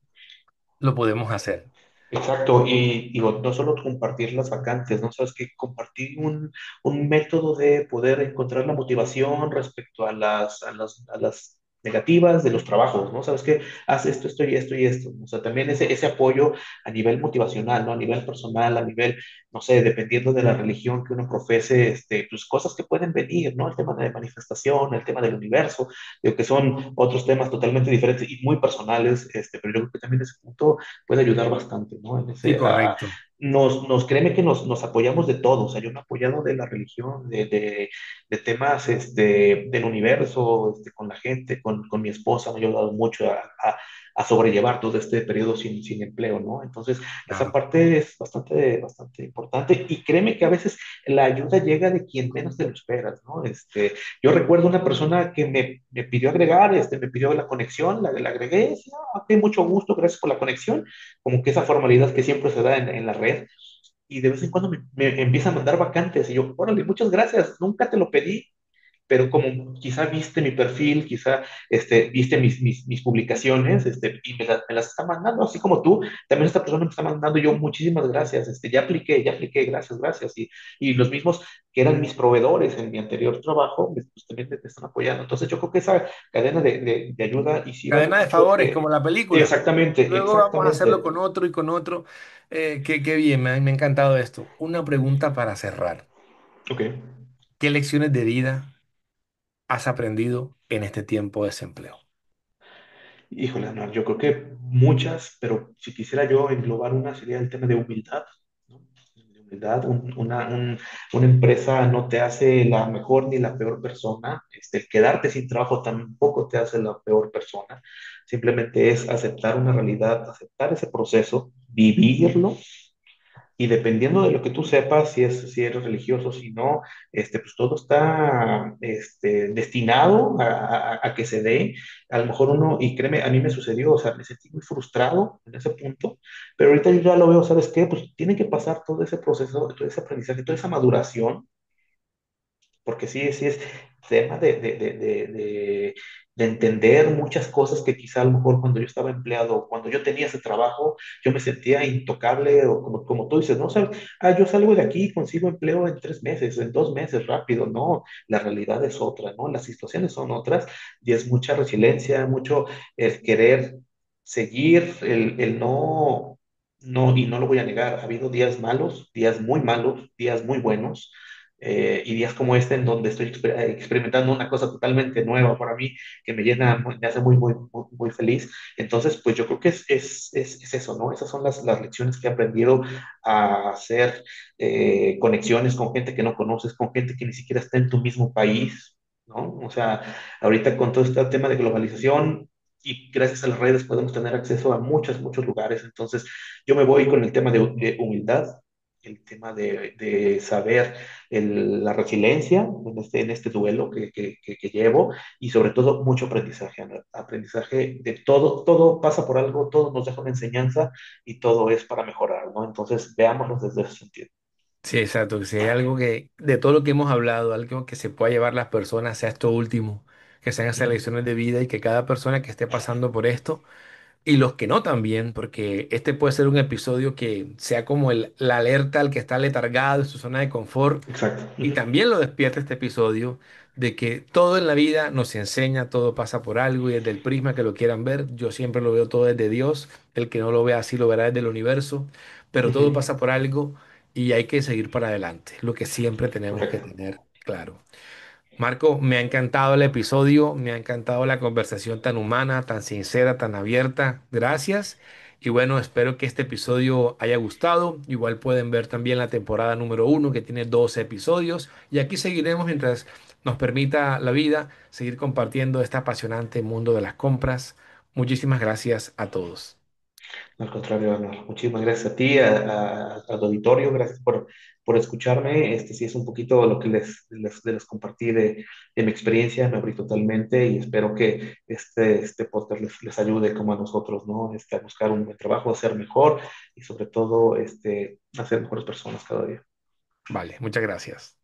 hacer. Exacto, y digo, no solo compartir las vacantes, ¿no? Sabes que compartir un método de poder encontrar la motivación respecto a las negativas de los trabajos, ¿no? Sabes que haz esto y esto y esto, ¿no? O sea, también ese apoyo a nivel motivacional, ¿no? A nivel personal, a nivel, no sé, dependiendo de la religión que uno profese, pues cosas que pueden venir, ¿no? El tema de manifestación, el tema del universo, digo que son otros temas totalmente diferentes y muy personales, pero yo creo que también ese punto puede ayudar bastante, ¿no? Sí, correcto. Créeme que nos apoyamos de todo, o sea, yo me he apoyado de la religión, de temas del universo, con la gente, con mi esposa, me ha ayudado mucho a sobrellevar todo este periodo sin empleo, ¿no? Entonces, esa Claro. parte es bastante importante y créeme que a veces la ayuda llega de quien menos te lo esperas, ¿no? Yo recuerdo una persona que me pidió agregar, me pidió la conexión, la agregué, decía: "Ah, ok, mucho gusto, gracias por la conexión", como que esa formalidad que siempre se da en la red, y de vez en cuando me empieza a mandar vacantes, y yo: órale, muchas gracias, nunca te lo pedí, pero como quizá viste mi perfil, quizá viste mis publicaciones, y me las está mandando, así como tú, también esta persona me está mandando, yo muchísimas gracias, ya apliqué, gracias, gracias, y los mismos que eran mis proveedores en mi anterior trabajo, pues también me están apoyando. Entonces yo creo que esa cadena de ayuda, y sí vale Cadena de mucho, favores, como la película. exactamente, Luego vamos a hacerlo exactamente, con otro y con otro. Qué bien, me ha encantado esto. Una pregunta para cerrar. ok. ¿Qué lecciones de vida has aprendido en este tiempo de desempleo? Híjole, no, yo creo que muchas, pero si quisiera yo englobar una, sería el tema de humildad, ¿no? De humildad, una empresa no te hace la mejor ni la peor persona, el quedarte sin trabajo tampoco te hace la peor persona, simplemente es aceptar una realidad, aceptar ese proceso, vivirlo, y dependiendo de lo que tú sepas, si eres religioso, si no, pues todo está destinado a que se dé. A lo mejor uno, y créeme, a mí me sucedió, o sea, me sentí muy frustrado en ese punto, pero ahorita yo ya lo veo, ¿sabes qué? Pues tiene que pasar todo ese proceso, todo ese aprendizaje, toda esa maduración, porque sí es tema de entender muchas cosas que quizá a lo mejor cuando yo estaba empleado, cuando yo tenía ese trabajo, yo me sentía intocable, o como tú dices, ¿no? O sea, yo salgo de aquí y consigo empleo en 3 meses, en 2 meses, rápido, no, la realidad es otra, ¿no? Las situaciones son otras, y es mucha resiliencia, mucho el querer seguir, el no, y no lo voy a negar, ha habido días malos, días muy buenos, y días como este en donde estoy experimentando una cosa totalmente nueva para mí que me llena, me hace muy feliz. Entonces, pues yo creo que es eso, ¿no? Esas son las lecciones que he aprendido a hacer conexiones con gente que no conoces, con gente que ni siquiera está en tu mismo país, ¿no? O sea, ahorita con todo este tema de globalización y gracias a las redes podemos tener acceso a muchos lugares. Entonces, yo me voy con el tema de humildad, el tema de saber la resiliencia en este duelo que llevo y sobre todo mucho aprendizaje, Ana. Aprendizaje de todo, todo pasa por algo, todo nos deja una enseñanza y todo es para mejorar, ¿no? Entonces, veámoslo desde ese sentido. Sí, exacto. Que si hay algo que, de todo lo que hemos hablado, algo que se pueda llevar las personas, sea esto último, que sean esas Ujú. lecciones de vida y que cada persona que esté pasando por esto, y los que no también, porque este puede ser un episodio que sea como la alerta al que está letargado en su zona de confort. Exacto. Y Ujú. también lo despierta este episodio de que todo en la vida nos enseña, todo pasa por algo y desde el prisma que lo quieran ver, yo siempre lo veo todo desde Dios, el que no lo vea así lo verá desde el universo, pero todo Ujú. pasa por algo y hay que seguir para adelante, lo que siempre tenemos que Correcto. tener claro. Marco, me ha encantado el episodio, me ha encantado la conversación tan humana, tan sincera, tan abierta. Gracias. Y bueno, espero que este episodio haya gustado. Igual pueden ver también la temporada número 1 que tiene 12 episodios. Y aquí seguiremos mientras nos permita la vida seguir compartiendo este apasionante mundo de las compras. Muchísimas gracias a todos. Al contrario, Ana, muchísimas gracias a ti, al auditorio, gracias por escucharme. Este sí es un poquito lo que les compartí de mi experiencia, me abrí totalmente y espero que este podcast les ayude como a nosotros, ¿no? A buscar un buen trabajo, a ser mejor y sobre todo a ser mejores personas cada día. Vale, muchas gracias.